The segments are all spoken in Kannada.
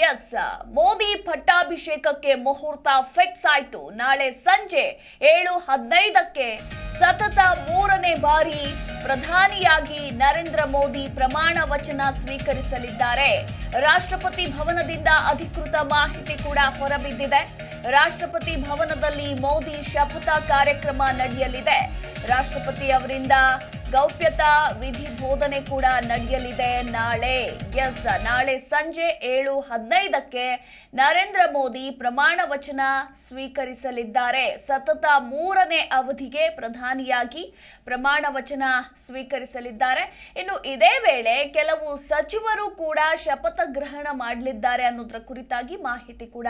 ಎಸ್, ಮೋದಿ ಪಟ್ಟಾಭಿಷೇಕಕ್ಕೆ ಮುಹೂರ್ತ ಫಿಕ್ಸ್ ಆಯ್ತು. ನಾಳೆ ಸಂಜೆ 7:15ಕ್ಕೆ ಸತತ 3ನೇ ಬಾರಿ ಪ್ರಧಾನಿಯಾಗಿ ನರೇಂದ್ರ ಮೋದಿ ಪ್ರಮಾಣ ವಚನ ಸ್ವೀಕರಿಸಲಿದ್ದಾರೆ. ರಾಷ್ಟ್ರಪತಿ ಭವನದಿಂದ ಅಧಿಕೃತ ಮಾಹಿತಿ ಕೂಡ ಹೊರಬಿದ್ದಿದೆ. ರಾಷ್ಟ್ರಪತಿ ಭವನದಲ್ಲಿ ಮೋದಿ ಶಪಥ ಕಾರ್ಯಕ್ರಮ ನಡೆಯಲಿದೆ. ರಾಷ್ಟ್ರಪತಿ ಅವರಿಂದ ಗೌಪ್ಯತಾ ವಿಧಿ ಬೋಧನೆ ಕೂಡ ನಡೆಯಲಿದೆ ನಾಳೆ. ನಾಳೆ ಸಂಜೆ 7:15ಕ್ಕೆ ನರೇಂದ್ರ ಮೋದಿ ಪ್ರಮಾಣ ವಚನ ಸ್ವೀಕರಿಸಲಿದ್ದಾರೆ. ಸತತ 3ನೇ ಅವಧಿಗೆ ಪ್ರಧಾನಿಯಾಗಿ ಪ್ರಮಾಣ ವಚನ ಸ್ವೀಕರಿಸಲಿದ್ದಾರೆ. ಇನ್ನು ಇದೇ ವೇಳೆ ಕೆಲವು ಸಚಿವರು ಕೂಡ ಶಪಥ ಗ್ರಹಣ ಮಾಡಲಿದ್ದಾರೆ ಅನ್ನೋದ್ರ ಕುರಿತಾಗಿ ಮಾಹಿತಿ ಕೂಡ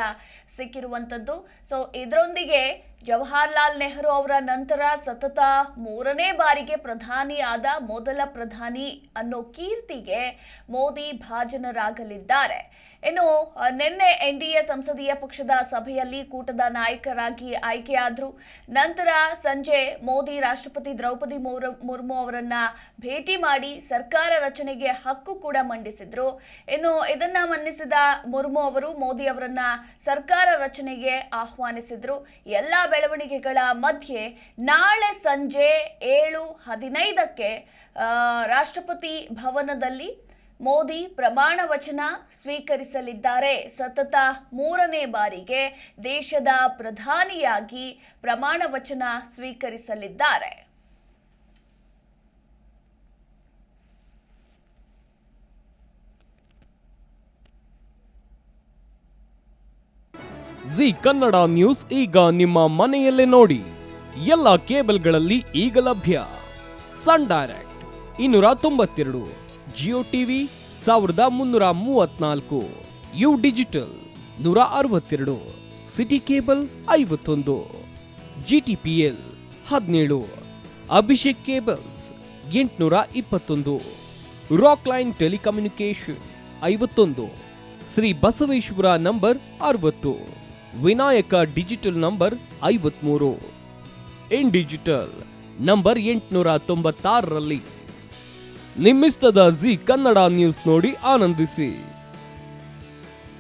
ಸಿಕ್ಕಿರುವಂತದ್ದು. ಸೊ ಇದರೊಂದಿಗೆ ಜವಾಹರ್ಲಾಲ್ ನೆಹರು ಅವರ ನಂತರ ಸತತ 3ನೇ ಬಾರಿಗೆ ಪ್ರಧಾನಿ ಆದ ಮೊದಲ ಪ್ರಧಾನಿ ಅನ್ನೋ ಕೀರ್ತಿಗೆ ಮೋದಿ ಭಾಜನರಾಗಲಿದ್ದಾರೆ. ಇನ್ನು ನಿನ್ನೆ ಎನ್ಡಿಎ ಸಂಸದೀಯ ಪಕ್ಷದ ಸಭೆಯಲ್ಲಿ ಕೂಟದ ನಾಯಕರಾಗಿ ಆಯ್ಕೆಯಾದ್ರು. ನಂತರ ಸಂಜೆ ಮೋದಿ ರಾಷ್ಟ್ರಪತಿ ದ್ರೌಪದಿ ಮುರ್ಮು ಅವರನ್ನ ಭೇಟಿ ಮಾಡಿ ಸರ್ಕಾರ ರಚನೆಗೆ ಹಕ್ಕು ಕೂಡ ಮಂಡಿಸಿದ್ರು. ಇನ್ನು ಇದನ್ನ ಮನ್ನಿಸಿದ ಮುರ್ಮು ಅವರು ಮೋದಿ ಅವರನ್ನ ಸರ್ಕಾರ ರಚನೆಗೆ ಆಹ್ವಾನಿಸಿದ್ರು. ಎಲ್ಲಾ ಬೆಳವಣಿಗೆಗಳ ಮಧ್ಯೆ ನಾಳೆ ಸಂಜೆ 7:15ಕ್ಕೆ ರಾಷ್ಟ್ರಪತಿ ಭವನದಲ್ಲಿ ಮೋದಿ ಪ್ರಮಾಣ ವಚನ ಸ್ವೀಕರಿಸಲಿದ್ದಾರೆ. ಸತತ 3ನೇ ಬಾರಿಗೆ ದೇಶದ ಪ್ರಧಾನಿಯಾಗಿ ಪ್ರಮಾಣ ವಚನ ಸ್ವೀಕರಿಸಲಿದ್ದಾರೆ. ಜಿ ಕನ್ನಡ ನ್ಯೂಸ್ ಈಗ ನಿಮ್ಮ ಮನೆಯಲ್ಲೇ ನೋಡಿ. ಎಲ್ಲ ಕೇಬಲ್ಗಳಲ್ಲಿ ಈಗ ಲಭ್ಯ. Sun Direct 292, Jio TV 1334, U digital 162, City cable 51, GTPL 17, Abhishek cables 821, Rock Line telecommunication 51, Shri Basaveshwara number 60, Vinayaka digital number 53, In digital number 896ರಲ್ಲಿ. ನಿಮ್ಮಿಷ್ಟದ ಜಿ ಕನ್ನಡ ನ್ಯೂಸ್ ನೋಡಿ ಆನಂದಿಸಿ.